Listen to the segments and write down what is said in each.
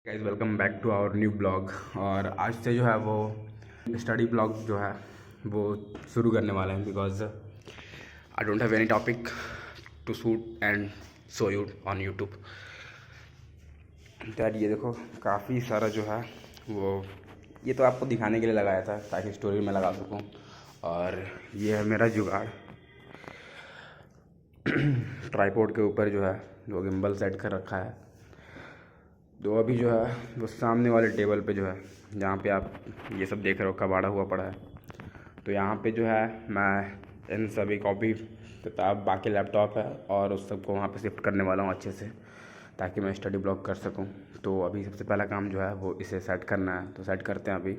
Guys welcome back to our new blog. और आज से जो है वो स्टडी ब्लॉग जो है वो शुरू करने वाले हैं because I don't have any topic to shoot and show you on YouTube. तो यार ये देखो काफ़ी सारा जो है वो ये तो आपको दिखाने के लिए लगाया था ताकि स्टोरी में लगा सकूं। और ये है मेरा जुगाड़ ट्राईपोड के ऊपर जो है वो गिम्बल सेट कर रखा है। तो अभी जो है वो सामने वाले टेबल पे जो है जहाँ पे आप ये सब देख रहे हो कबाड़ा हुआ पड़ा है, तो यहाँ पे जो है मैं इन सभी कॉपी किताब बाकी लैपटॉप है और उस सबको वहाँ पे शिफ्ट करने वाला हूँ अच्छे से ताकि मैं स्टडी ब्लॉक कर सकूँ। तो अभी सबसे पहला काम जो है वो इसे सेट करना है, तो सेट करते हैं अभी।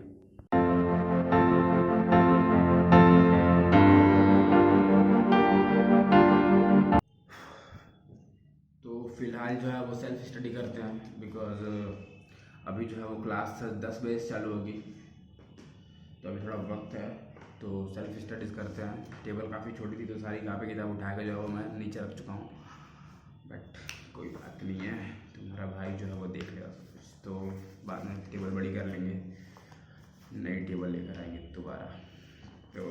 तो फिलहाल जो है वो सेल्फ स्टडी करते हैं बिकॉज अभी जो है वो क्लास 10 बजे से चालू होगी, तो अभी थोड़ा वक्त है। तो सेल्फ स्टडीज़ करते हैं। टेबल काफ़ी छोटी थी तो सारी कापी किताब उठा के जो है वो मैं नीचे रख चुका हूँ, बट कोई बात नहीं है, तुम्हारा भाई जो है वो देख लेगा सब कुछ। तो बाद में टेबल बड़ी कर लेंगे, नई टेबल लेकर आएंगे दोबारा। तो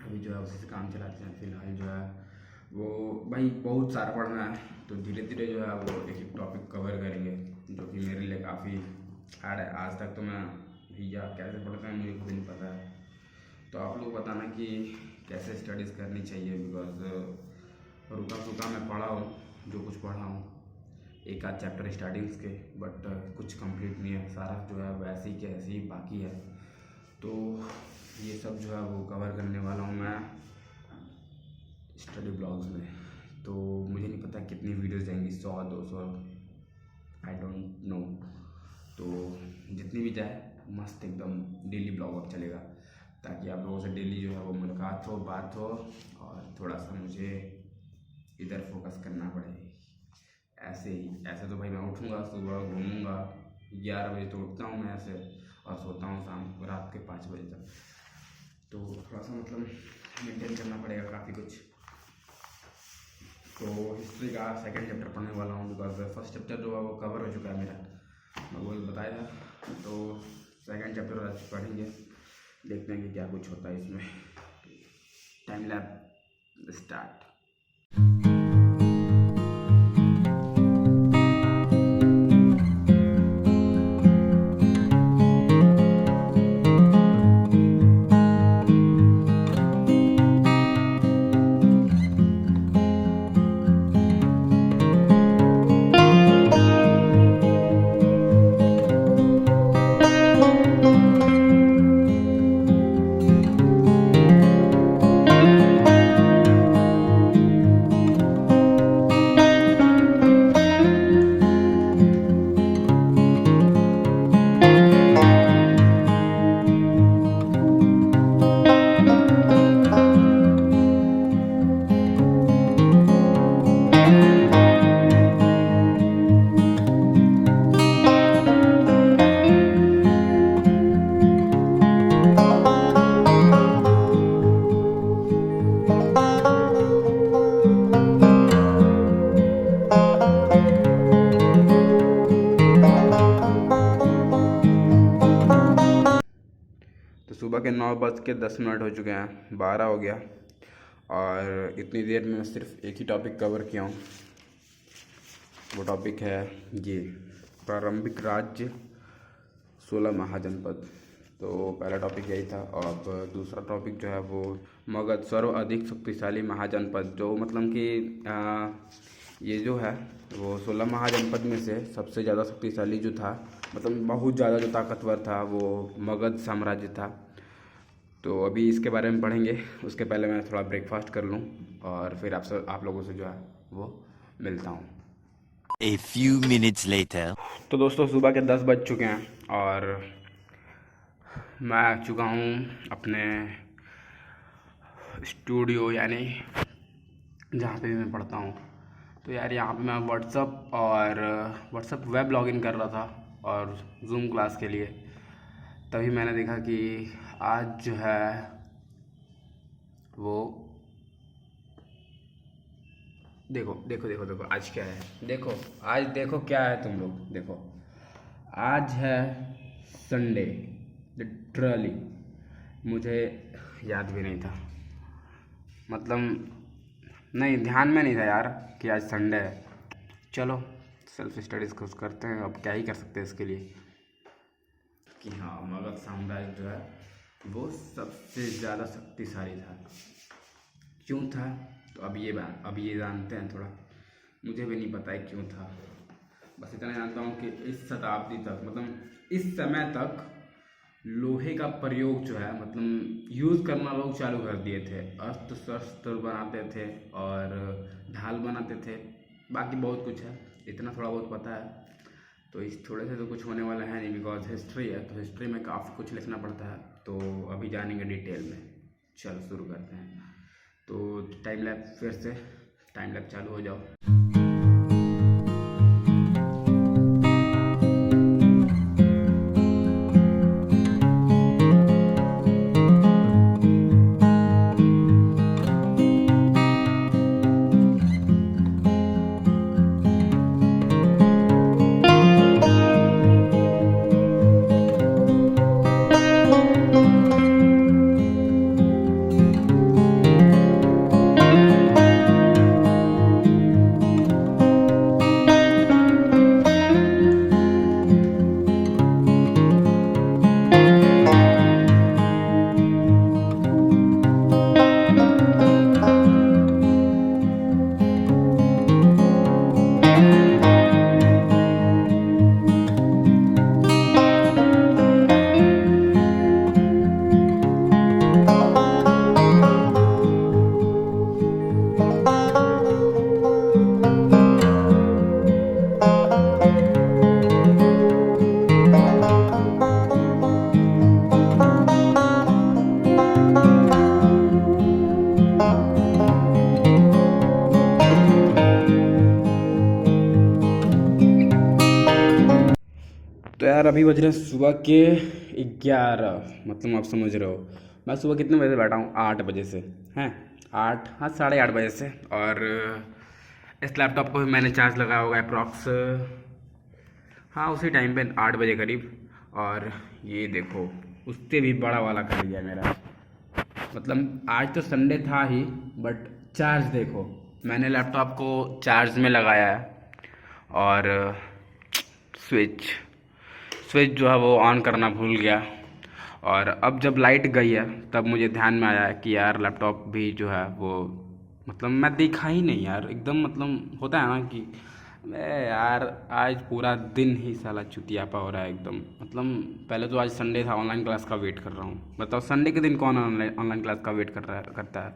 अभी जो है उसी से काम चलाते हैं। फिलहाल जो है वो भाई बहुत सारा पढ़ना है, तो धीरे धीरे जो है वो एक एक टॉपिक कवर करेंगे जो कि मेरे लिए काफ़ी हार्ड है। आज तक तो मैं भैया कैसे पढ़ता है मुझे खुद नहीं पता है। तो आप लोग बताना कि कैसे स्टडीज़ करनी चाहिए बिकॉज रुका रुका मैं पढ़ा हूँ, जो कुछ पढ़ा हूँ एक आध चैप्टर स्टार्टिंग्स के, बट कुछ कंप्लीट नहीं है, सारा जो है वैसे ही के ऐसे ही बाकी है। तो ये सब जो है वो कवर करने वाला हूँ मैं स्टडी ब्लॉग्स में। तो मुझे नहीं पता कितनी वीडियोस जाएंगी, 100 200 आई डोंट नो। तो जितनी भी जाए मस्त एकदम डेली ब्लॉग अब चलेगा ताकि आप लोगों से डेली जो है वो मुलाकात हो, बात हो और थोड़ा सा मुझे इधर फोकस करना पड़े। ऐसे तो भाई मैं उठूँगा सुबह, घूमूँगा, 11 बजे तो उठता हूँ मैं ऐसे और सोता हूँ रात के 5 बजे तक। तो थोड़ा सा मतलब मेंटेन करना पड़ेगा काफ़ी कुछ। तो हिस्ट्री का सेकंड चैप्टर पढ़ने वाला हूँ बिकॉज फर्स्ट चैप्टर जो है वो कवर हो चुका है मेरा, मैं वो बताया था। तो सेकंड चैप्टर आज पढ़ेंगे, देखते हैं कि क्या कुछ होता है इसमें। Time lab start. तो सुबह के 9:10 हो चुके हैं, 12 हो गया और इतनी देर में सिर्फ एक ही टॉपिक कवर किया हूँ। वो टॉपिक है ये प्रारंभिक राज्य 16 महाजनपद। तो पहला टॉपिक यही था और अब दूसरा टॉपिक जो है वो मगध सर्वाधिक शक्तिशाली महाजनपद, जो मतलब कि ये जो है वो 16 महाजनपद में से सबसे ज़्यादा शक्तिशाली जो था, मतलब बहुत ज़्यादा जो ताकतवर था वो मगध साम्राज्य था। तो अभी इसके बारे में पढ़ेंगे, उसके पहले मैं थोड़ा ब्रेकफास्ट कर लूँ और फिर आप लोगों से जो है वो मिलता हूँ। A few minutes later. तो दोस्तों सुबह के 10 बज चुके हैं और मैं आ चुका हूँ अपने स्टूडियो, यानी जहाँ पे भी मैं पढ़ता हूँ। तो यार यहाँ पे मैं व्हाट्सअप वेब लॉगिन कर रहा था और जूम क्लास के लिए, तभी मैंने देखा कि आज जो है वो देखो देखो देखो देखो आज क्या है, देखो आज देखो क्या है, तुम लोग देखो आज है संडे, लिटरली मुझे याद भी नहीं था, मतलब नहीं ध्यान में नहीं था यार कि आज संडे है। चलो सेल्फ स्टडीज़ कुछ करते हैं, अब क्या ही कर सकते हैं इसके लिए कि हाँ, मगध साम्राज्य जो है वो सबसे ज़्यादा शक्तिशाली था। क्यों था तो अब ये जानते हैं थोड़ा, मुझे भी नहीं पता है क्यों था, बस इतना जानता हूँ कि इस शताब्दी तक, मतलब इस समय तक लोहे का प्रयोग जो है मतलब यूज़ करना लोग चालू कर दिए थे। अस्त्र शस्त्र बनाते थे और ढाल बनाते थे, बाकी बहुत कुछ है, इतना थोड़ा बहुत पता है। तो इस थोड़े से तो कुछ होने वाला है नहीं, बिकॉज हिस्ट्री है तो हिस्ट्री में काफ़ी कुछ लिखना पड़ता है, तो अभी जानेंगे डिटेल में। चलो शुरू करते हैं। तो टाइम लैप्स, फिर से टाइम लैप्स चालू हो जाओ। तो यार अभी बज रहे हैं सुबह के 11, मतलब आप समझ रहे हो मैं सुबह कितने बजे से बैठा हूँ, 8 बजे से हैं, 8 हाँ 8:30 बजे से। और इस लैपटॉप को भी मैंने चार्ज लगाया होगा अप्रॉक्स, हाँ उसी टाइम पे 8 बजे करीब। और ये देखो उससे भी बड़ा वाला कर लिया मेरा, मतलब आज तो संडे था ही बट चार्ज देखो, मैंने लैपटॉप को चार्ज में लगाया है और स्विच जो है वो ऑन करना भूल गया। और अब जब लाइट गई है तब मुझे ध्यान में आया कि यार लैपटॉप भी जो है वो, मतलब मैं देखा ही नहीं यार, एकदम मतलब होता है ना कि यार आज पूरा दिन ही साला चुतियापा हो रहा है एकदम। मतलब पहले तो आज संडे था, ऑनलाइन क्लास का वेट कर रहा हूँ, बताओ संडे के दिन कौन ऑनलाइन क्लास का वेट करता है।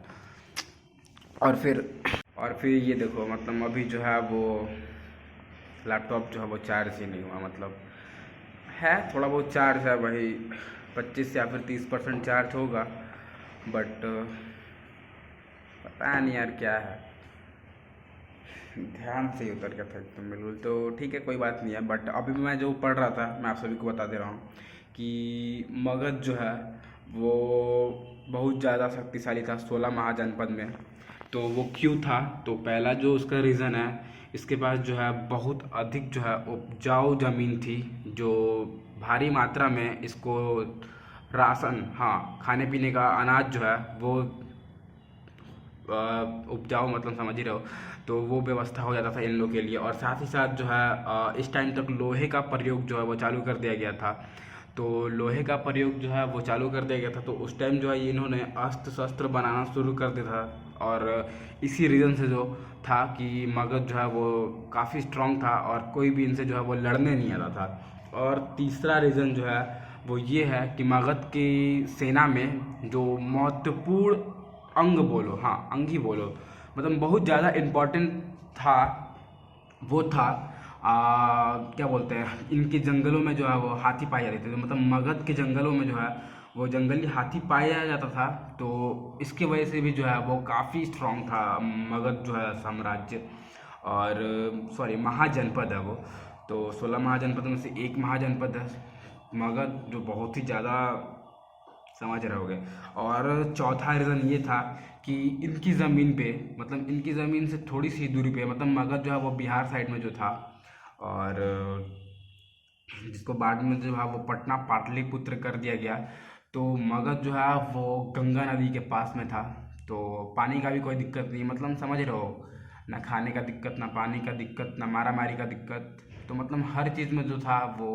और फिर ये देखो, मतलब अभी जो है वो लैपटॉप जो है वो चार्ज ही नहीं हुआ, मतलब है थोड़ा बहुत चार्ज है, वही 25 या फिर 30% चार्ज होगा, बट पता नहीं यार क्या है, ध्यान से ही उतर गया था एकदम बिल्कुल। तो ठीक है कोई बात नहीं है, बट अभी मैं जो पढ़ रहा था मैं आप सभी को बता दे रहा हूँ कि मगध जो है वो बहुत ज़्यादा शक्तिशाली था 16 महाजनपद में। तो वो क्यों था, तो पहला जो उसका रीज़न है, इसके पास जो है बहुत अधिक जो है उपजाऊ ज़मीन थी, जो भारी मात्रा में इसको राशन, हाँ खाने पीने का अनाज जो है वो उपजाऊ, मतलब समझ ही रहो, तो वो व्यवस्था हो जाता था इन लोगों के लिए। और साथ ही साथ जो है इस टाइम तक लोहे का प्रयोग जो है वो चालू कर दिया गया था। तो लोहे का प्रयोग जो है वो चालू कर दिया गया था, तो उस टाइम जो है इन्होंने अस्त्र शस्त्र बनाना शुरू कर दिया था। और इसी रीज़न से जो था कि मगध जो है वो काफ़ी स्ट्रांग था और कोई भी इनसे जो है वो लड़ने नहीं आता था। और तीसरा रीज़न जो है वो ये है कि मगध की सेना में जो महत्वपूर्ण अंग बोलो, हाँ अंग ही बोलो, मतलब बहुत ज़्यादा इम्पोर्टेंट था, वो था क्या बोलते हैं, इनके जंगलों में जो है वो हाथी पाए जाते थे, मतलब मगध के जंगलों में जो है वो जंगली हाथी पाया जाता था। तो इसकी वजह से भी जो है वो काफ़ी स्ट्रांग था मगध जो है साम्राज्य, और सॉरी महाजनपद है वो। तो 16 महाजनपद में से एक महाजनपद है मगध, जो बहुत ही ज़्यादा समझ रहे होगे। और चौथा रीज़न ये था कि इनकी ज़मीन पे, मतलब इनकी ज़मीन से थोड़ी सी दूरी पे, मतलब मगध जो है वो बिहार साइड में जो था, और जिसको बाद में जो है वो पटना पाटलिपुत्र कर दिया गया। तो मगध जो है वो गंगा नदी के पास में था, तो पानी का भी कोई दिक्कत नहीं, मतलब समझ रहे हो, ना खाने का दिक्कत, ना पानी का दिक्कत, ना मारा मारी का दिक्कत। तो मतलब हर चीज़ में जो था वो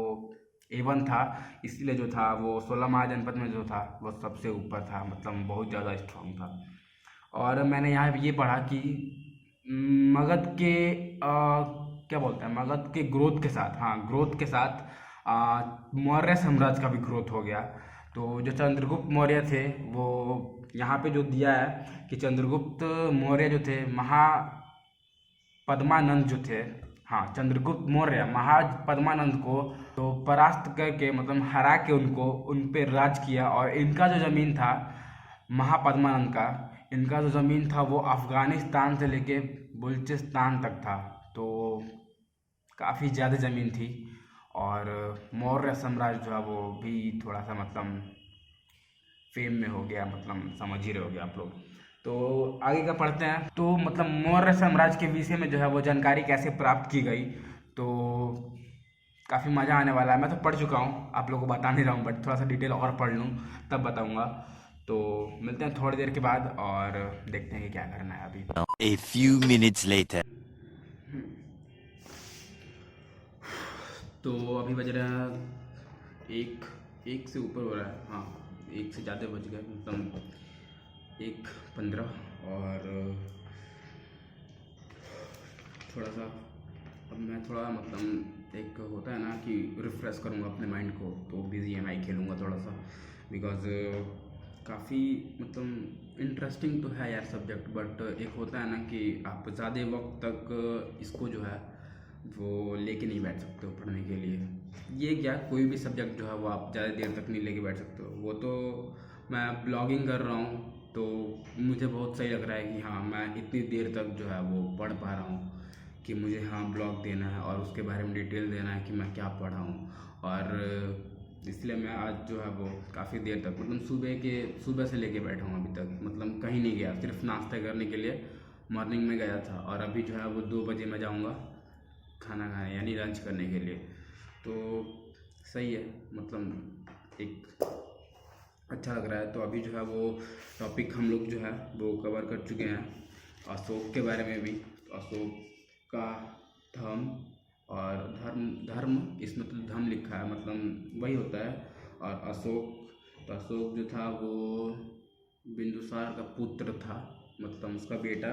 एवन था, इसलिए जो था वो 16 महाजनपद में जो था वो सबसे ऊपर था, मतलब बहुत ज़्यादा स्ट्रांग था। और मैंने यहाँ ये पढ़ा कि मगध के क्या बोलते हैं, मगध के ग्रोथ के साथ, हाँ ग्रोथ के साथ मौर्य साम्राज्य का भी ग्रोथ हो गया। तो जो चंद्रगुप्त मौर्य थे वो यहाँ पे जो दिया है कि चंद्रगुप्त मौर्य जो थे महापद्मानंद जो थे, हाँ चंद्रगुप्त मौर्य महापद्मानंद को तो परास्त करके, मतलब हरा के उनको उन पे राज किया। और इनका जो ज़मीन था महापद्मानंद का, इनका जो ज़मीन था वो अफ़गानिस्तान से लेके बलूचिस्तान तक था, तो काफ़ी ज़्यादा ज़मीन थी। और मौर्य साम्राज्य जो है वो भी थोड़ा सा मतलब फेम में हो गया, मतलब समझ ही रहे होगे आप लोग। तो आगे का पढ़ते हैं। तो मतलब मौर्य साम्राज्य के विषय में जो है वो जानकारी कैसे प्राप्त की गई, तो काफ़ी मज़ा आने वाला है। मैं तो पढ़ चुका हूँ, आप लोगों को बता नहीं रहा हूँ, बट थोड़ा सा डिटेल और पढ़ लूँ तब बताऊँगा। तो मिलते हैं थोड़ी देर के बाद और देखते हैं कि क्या करना है अभी। A few minutes later. तो अभी बज रहा है एक से ऊपर हो रहा है, हाँ एक से ज़्यादा बज गए, मतलब 1:15। और थोड़ा सा अब मैं थोड़ा मतलब एक होता है ना कि रिफ़्रेश करूँगा अपने माइंड को, तो BGMI खेलूँगा थोड़ा सा, बिकॉज़ काफ़ी मतलब इंटरेस्टिंग तो है यार सब्जेक्ट, बट एक होता है ना कि आप ज़्यादा वक्त तक इसको जो है वो लेके नहीं बैठ सकते हो पढ़ने के लिए। ये क्या, कोई भी सब्जेक्ट जो है वो आप ज़्यादा देर तक नहीं लेके बैठ सकते हो। वो तो मैं ब्लॉगिंग कर रहा हूँ तो मुझे बहुत सही लग रहा है कि हाँ मैं इतनी देर तक जो है वो पढ़ पा रहा हूँ, कि मुझे हाँ ब्लॉग देना है और उसके बारे में डिटेल देना है कि मैं क्या पढ़ा हूँ। और इसलिए मैं आज जो है वो काफ़ी देर तक, मतलब सुबह से लेके बैठा हूँ अभी तक, मतलब कहीं नहीं गया, सिर्फ नाश्ता करने के लिए मॉर्निंग में गया था। और अभी जो है वो 2 बजे मैं जाऊँगा खाना खाने, यानी लंच करने के लिए। तो सही है, मतलब एक अच्छा लग रहा है। तो अभी जो है वो टॉपिक हम लोग जो है वो कवर कर चुके हैं, अशोक के बारे में भी। अशोक का धर्म और धर्म इसमें तो धर्म लिखा है, मतलब वही होता है। और तो अशोक जो था वो बिंदुसार का पुत्र था, मतलब उसका बेटा।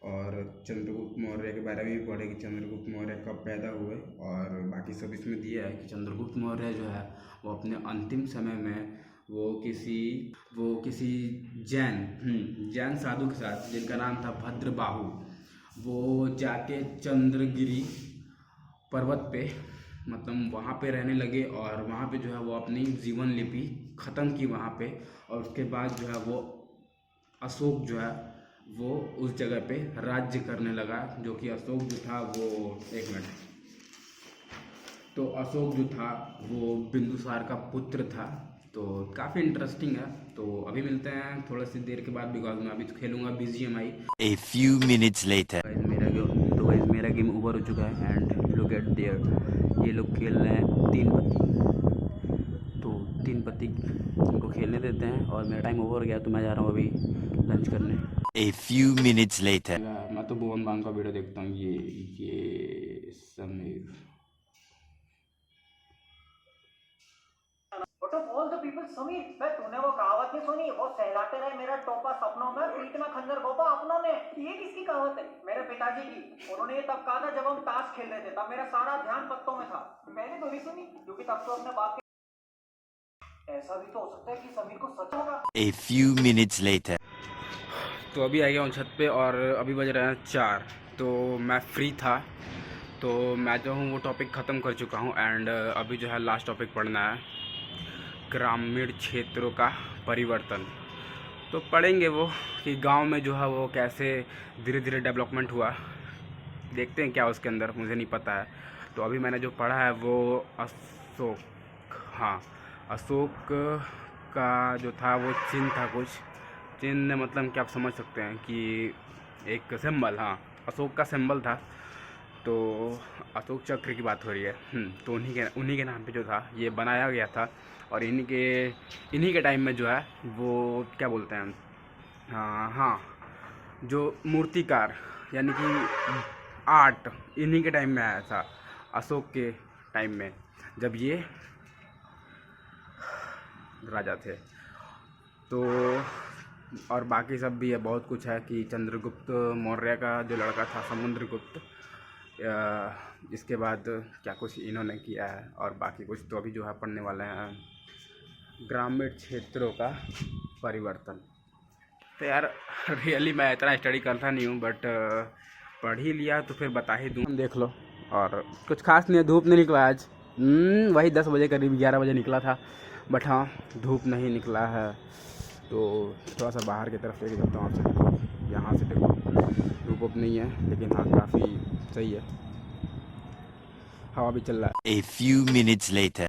और चंद्रगुप्त मौर्य के बारे में भी पढ़े कि चंद्रगुप्त मौर्य कब पैदा हुए, और बाकी सब इसमें दिया है कि चंद्रगुप्त मौर्य जो है वो अपने अंतिम समय में वो किसी जैन साधु के साथ, जिनका नाम था भद्रबाहु, वो जाके चंद्रगिरी पर्वत पे, मतलब वहाँ पे रहने लगे। और वहाँ पे जो है वो अपनी जीवन लिपि ख़त्म की वहाँ पे। और उसके बाद जो है वो अशोक जो है वो उस जगह पे राज्य करने लगा, जो कि अशोक जो था वो, एक मिनट, तो अशोक जो था वो बिंदुसार का पुत्र था। तो काफ़ी इंटरेस्टिंग है। तो अभी मिलते हैं थोड़ी सी देर के बाद, बिकॉज मैं अभी तो खेलूँगा BGMI। A few minutes later. मेरा गेम ओवर हो चुका है एंड लुक एट देयर, ये लोग खेल रहे हैं 3 पत्ती। तो 3 पत्ती इनको खेलने देते हैं और मेरा टाइम ओवर हो गया, तो मैं जा रहा हूँ अभी लंच करने। A few minutes later. मैं तो भुवन बाम का वीडियो देखता हूँ, ये Sameer. But of all the people, Sameer, मैं तूने वो कहावत नहीं सुनी, वो सहलाते रहे मेरा टोपा सपनों में, पीठ में खंजर घोपा अपनों ने। ये किसकी कहावत है? मेरे पिताजी की। उन्होंने ये तब कहा था जब हम ताश खेल रहे थे, तब मेरा सारा ध्यान पत्तों में था। मैंने तो नहीं सुनी, क्योंकि तब तो अपने बाप के। ऐसा भी तो हो सकता है कि समीर को सच होगा। A few minutes later. तो अभी आ गया हूँ छत पे और अभी बज रहे हैं 4। तो मैं फ्री था, तो मैं जो हूँ वो टॉपिक ख़त्म कर चुका हूँ। एंड अभी जो है लास्ट टॉपिक पढ़ना है, ग्रामीण क्षेत्रों का परिवर्तन। तो पढ़ेंगे वो कि गांव में जो है वो कैसे धीरे धीरे डेवलपमेंट हुआ, देखते हैं क्या उसके अंदर, मुझे नहीं पता है। तो अभी मैंने जो पढ़ा है वो अशोक, हाँ अशोक का जो था वो चिन्ह था, कुछ चिन्ह मतलब क्या आप समझ सकते हैं कि एक सिंबल, हाँ अशोक का सिंबल था। तो अशोक चक्र की बात हो रही है। तो उन्हीं के नाम पे जो था ये बनाया गया था, और इन्हीं के टाइम में जो है वो क्या बोलते हैं, हाँ जो मूर्तिकार यानी कि आर्ट इन्हीं के टाइम में आया था, अशोक के टाइम में, जब ये राजा थे। तो और बाकी सब भी है, बहुत कुछ है कि चंद्रगुप्त मौर्य का जो लड़का था समुद्रगुप्त, इसके बाद क्या कुछ इन्होंने किया है और बाकी कुछ। तो अभी जो है पढ़ने वाले हैं ग्रामीण क्षेत्रों का परिवर्तन। तो यार रियली मैं इतना स्टडी करता नहीं हूँ, बट पढ़ ही लिया तो फिर बता ही दूँ। देख लो, और कुछ खास नहीं है, धूप नहीं निकला आज। वही 10 बजे करीब 11 बजे निकला था, बट हाँ धूप नहीं निकला है। तो थोड़ा सा बाहर की तरफ लेके जाता हूँ आपसे, देखो यहाँ से देखो धूप नहीं है, लेकिन हाँ काफ़ी सही है, हवा भी चल रहा है। A few minutes later.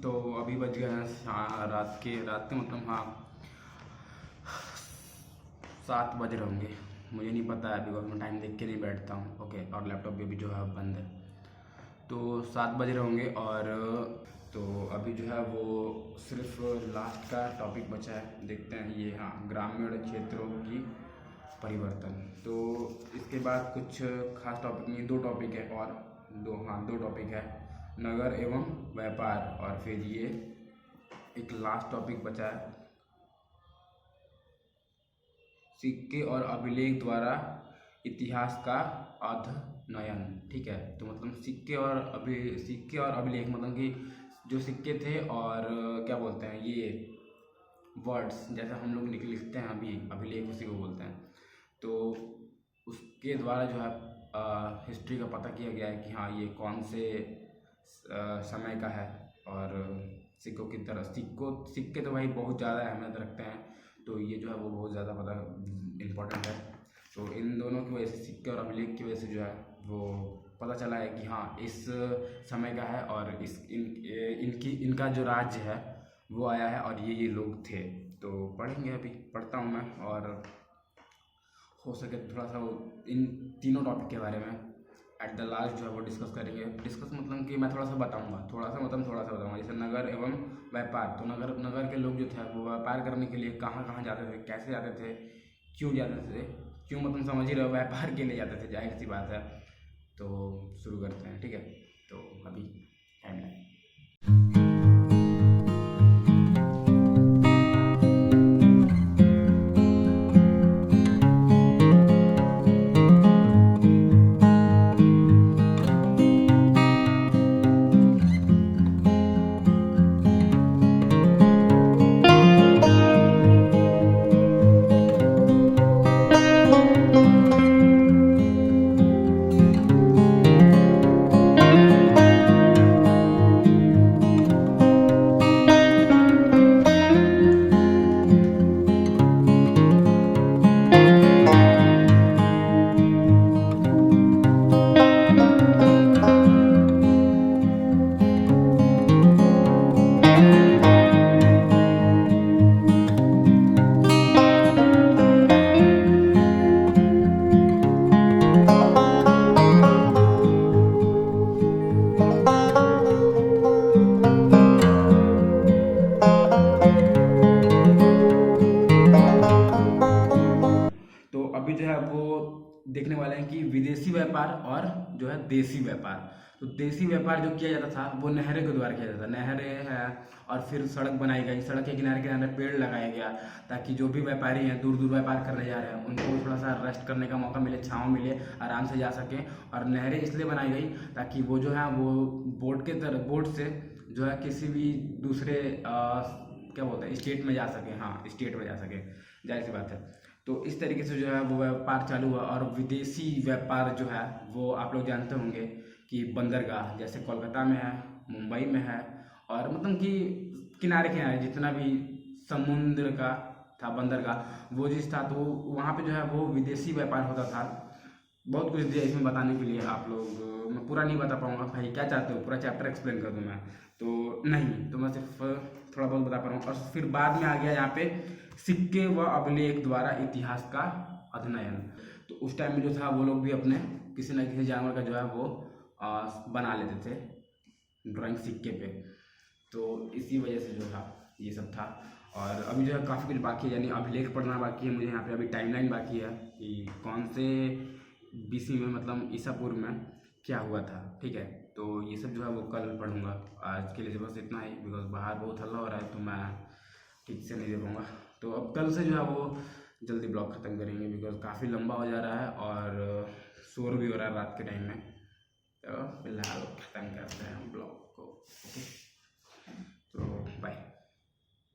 तो अभी बज गए हैं रात के मतलब हाँ 7 बज रहे होंगे, मुझे नहीं पता है बिकॉज मैं टाइम देख के नहीं बैठता हूँ। ओके, और लैपटॉप भी अभी जो है बंद है। तो 7 बज रहे होंगे, और तो अभी जो है वो सिर्फ लास्ट का टॉपिक बचा है, देखते हैं ये। हाँ, ग्रामीण क्षेत्रों की परिवर्तन। तो इसके बाद कुछ खास टॉपिक नहीं, 2 टॉपिक है, और दो टॉपिक है, नगर एवं व्यापार, और फिर ये एक लास्ट टॉपिक बचा है, सिक्के और अभिलेख द्वारा इतिहास का अध्ययन। ठीक है, तो मतलब सिक्के और अभिलेख मतलब कि जो सिक्के थे और क्या बोलते हैं ये वर्ड्स, जैसे हम लोग लिखते हैं अभी अभिलेख उसी को बोलते हैं। तो उसके द्वारा जो है हिस्ट्री का पता किया गया है कि हाँ ये कौन से समय का है। और सिक्कों की तरह सिक्के तो भाई बहुत ज़्यादा अहमियत रखते हैं, तो ये जो है वो बहुत ज़्यादा इम्पोर्टेंट है। तो इन दोनों की वजह से, सिक्के और अभिलेख की वजह से जो है वो पता चला है कि हाँ इस समय का है, और इनका जो राज्य है वो आया है, और ये लोग थे। तो पढ़ेंगे, अभी पढ़ता हूँ मैं, और हो सके थोड़ा सा वो इन तीनों टॉपिक के बारे में एट द लास्ट जो है वो डिस्कस करेंगे। डिस्कस मतलब कि मैं थोड़ा सा बताऊंगा, जैसे नगर एवं व्यापार। तो नगर के लोग जो थे वो व्यापार करने के लिए कहाँ कहाँ जाते थे, कैसे जाते थे, क्यों जाते थे, क्यों मतलब समझ ही रहे हो, व्यापार के लिए जाते थे, जाहिर सी बात है। तो शुरू करते हैं, ठीक है। तो अभी टाइम है। अभी जो है वो देखने वाले हैं कि विदेशी व्यापार और जो है देसी व्यापार। तो देसी व्यापार जो किया जाता था वो नहरों के द्वारा किया जाता था, नहरें है, और फिर सड़क बनाई गई, सड़क के किनारे किनारे पेड़ लगाया गया, ताकि जो भी व्यापारी हैं दूर दूर व्यापार करने जा रहे हैं उनको थोड़ा सा रेस्ट करने का मौका मिले, छाँव मिले, आराम से जा सकें। और नहरें इसलिए बनाई गई ताकि वो जो है वो बोट से जो है किसी भी दूसरे क्या बोलते हैं स्टेट में जा सके, हाँ स्टेट में जा सके, जाहिर सी बात है। तो इस तरीके से जो है वो व्यापार चालू हुआ। और विदेशी व्यापार जो है वो आप लोग जानते होंगे कि बंदरगाह, जैसे कोलकाता में है, मुंबई में है, और मतलब कि किनारे किनारे जितना भी समुद्र का था बंदरगाह वो जिस था, तो वहाँ पे जो है वो विदेशी व्यापार होता था। बहुत कुछ दिया इसमें बताने के लिए, आप लोग मैं पूरा नहीं बता पाऊँगा, भाई क्या चाहते हो पूरा चैप्टर एक्सप्लेन कर दूँ मैं, तो नहीं, तो मैं सिर्फ थोड़ा बहुत बता पा रहा हूँ। और फिर बाद में आ गया यहाँ पे सिक्के व अभिलेख द्वारा इतिहास का अध्ययन। तो उस टाइम में जो था वो लोग भी अपने किसी न किसी जानवर का जो है वो बना लेते थे ड्राइंग सिक्के पे। तो इसी वजह से जो था ये सब था। और अभी जो है काफ़ी कुछ बाकी है, यानी अभिलेख पढ़ना बाकी है मुझे यहाँ पे, अभी टाइमलाइन बाकी है कि कौन से BC में मतलब ईसा पूर्व में क्या हुआ था। ठीक है, तो ये सब जो है वो कल पढ़ूंगा। आज के लिए बस इतना ही, बिकॉज बाहर बहुत हल्ला हो रहा है तो मैं ठीक से नहीं दे पाऊँगा। तो अब कल से जो है वो जल्दी ब्लॉग ख़त्म करेंगे, बिकॉज काफ़ी लंबा हो जा रहा है और शोर भी हो रहा है रात के टाइम में। तो फिलहाल ख़त्म करते हैं ब्लॉग को। ओके, तो बाय।